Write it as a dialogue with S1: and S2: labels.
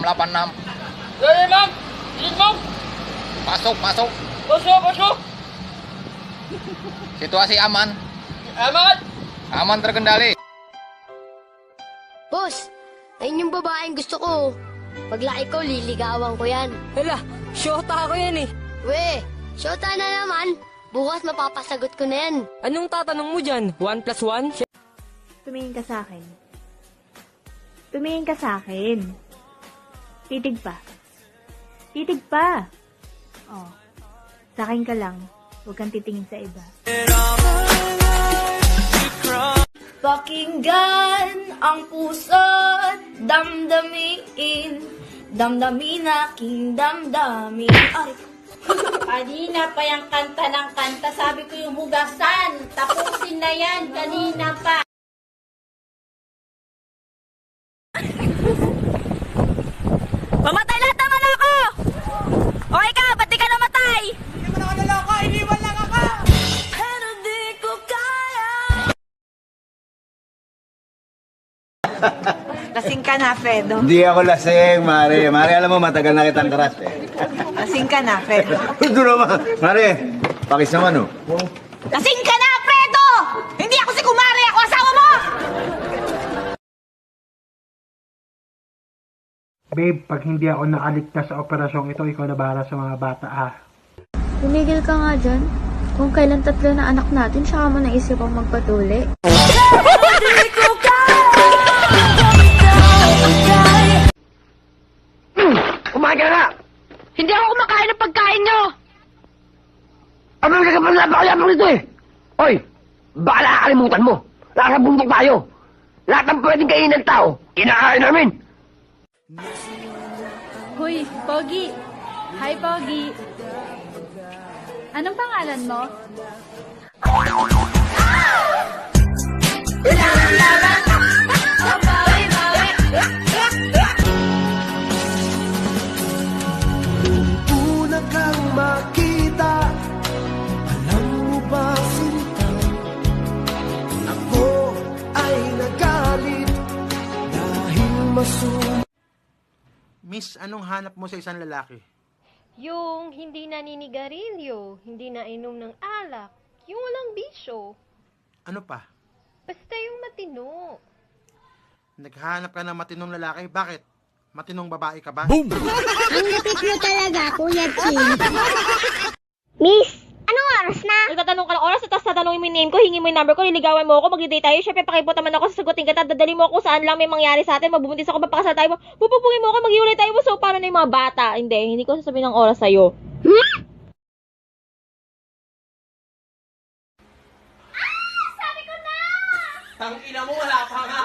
S1: 8686.
S2: Dali, ma'am! Ilig, ma'am!
S1: Pasok, pasok.
S2: Pasok!
S1: Situasi aman.
S2: Aman!
S1: Aman terkendali.
S3: Boss, ayun yung babaeng gusto ko. Paglaki ko, liligawan ko yan.
S4: Hala, syota ako yan eh.
S3: We, syota na naman. Bukas mapapasagot ko na yan.
S4: Anong tatanong mo dyan? 1 plus 1?
S5: Tumingin ka sa akin. Tumingin ka sa akin. Titig pa. Titig pa. Oh. Sa akin ka lang. Huwag kang titingin sa iba.
S6: Pakinggan ang puso't damdamin. Damdamin aking damdamin. Ay, kanina pa yung kanta ng kanta. Sabi ko yung hugasan. Tapusin na yan. Kanina pa.
S7: Mamatay lahat ng anak ko! O ikaw, ba't di ka namatay?
S2: Hindi mo na ako naloko! Iniwan lang ako!
S7: Pero di ko kaya.
S8: Lasing ka na, Fredo.
S9: Hindi ako lasing, Mare. Mare, alam mo, matagal na kitang karas eh.
S8: Lasing ka na, Fredo.
S9: Ito naman. Mare, pakis naman, oh.
S7: Lasing ka na, Fredo! Hindi ako si Kumari, ako asawa mo!
S10: Babe, pag hindi ako nakaligtas sa operasyong ito, ikaw na bahala sa mga bata, ha?
S5: Tumigil ka nga dyan. Kung kailan 3 na anak natin, saka mo naisip ang magpatuli.
S2: Kumain ka na!
S7: Hindi ako kumakain ng pagkain nyo!
S2: Ano ka pa napakayabang nito eh? Hoy! Baka nakakalimutan mo! Nasa bundok tayo! Lahat ng pwedeng kainin ng tao, kinakain namin!
S6: Hoy, Pogi. Hi, Pogi. Anong pangalan mo?
S10: Una kang makita, alam mo ba, sinta? Ako ay nagalit dahil Miss, anong hanap mo sa isang lalaki?
S6: Yung hindi naninigarilyo, hindi nainom ng alak, yung walang bisyo.
S10: Ano pa?
S6: Basta yung matino.
S10: Naghahanap ka ng matinong lalaki? Bakit? Matinong babae ka ba?
S3: Ang lapit mo talaga, Kuya Chin. Miss, anong oras na?
S7: Nagtatanong ka ng oras, tapos tatanungin mo yung name ko, hingi mo yung number ko, niligawan mo ako, mag-date tayo, syempre pakipot naman ako, sasagutin kita, dadali mo ako saan lang may mangyari sa atin, mabubuntis ako, papakasal tayo, pupupugin mo ako, maghiwalay tayo, so paano na yung mga bata? Hindi ko sasabihin ng oras sa'yo.
S2: Tang ina mo, wala pa nga!